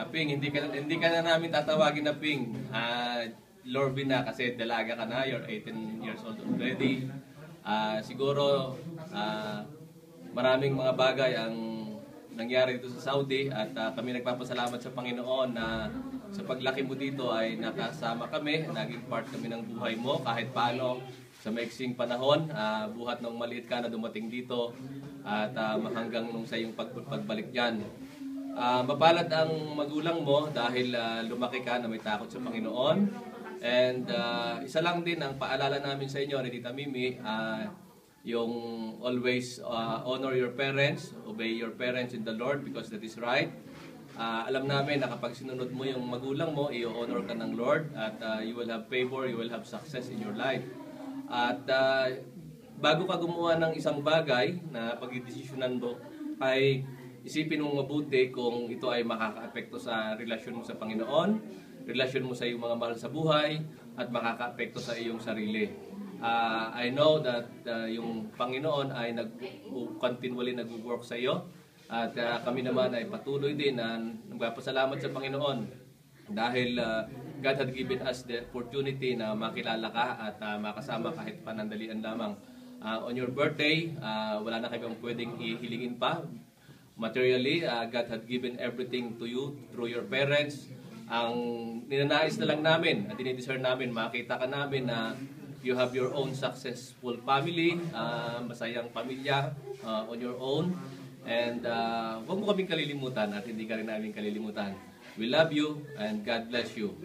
Ping, hindi ka na namin tatawagin na Ping. Lorby na kasi dalaga ka na, you're 18 years old already. Siguro maraming mga bagay ang nangyari dito sa Saudi at kami nagpapasalamat sa Panginoon na sa paglaki mo dito ay nakasama kami, naging part kami ng buhay mo kahit paano sa maiksing panahon, buhat ng maliit ka na dumating dito at hanggang nung sa iyong pagbalik dyan. Mapalad ang magulang mo dahil lumaki ka na may takot sa Panginoon. And isa lang din ang paalala namin sa inyo ni Tita Mimi, yung always honor your parents, obey your parents in the Lord because that is right. Alam namin na kapag sinunod mo yung magulang mo, i-honor ka ng Lord at you will have favor, you will have success in your life. At bago ka gumawa ng isang bagay na pagdidesisyonan mo, ay isipin mo mabuti kung ito ay makakaapekto sa relasyon mo sa Panginoon, relasyon mo sa iyong mga mahal sa buhay, at makakaapekto sa iyong sarili. I know that yung Panginoon ay continually nag-work sa iyo, at kami naman ay patuloy din na nagpapasalamat sa Panginoon dahil God had given us the opportunity na makilala ka at makasama kahit panandalian lamang. On your birthday, wala na kayong pwedeng ihilingin pa. Materially, God had given everything to you through your parents. Ang ninanais na lang namin at dinidesire namin, makita ka namin na you have your own successful family, masayang pamilya on your own. And huwag mo kaming kalilimutan at hindi ka rin namin kalilimutan. We love you and God bless you.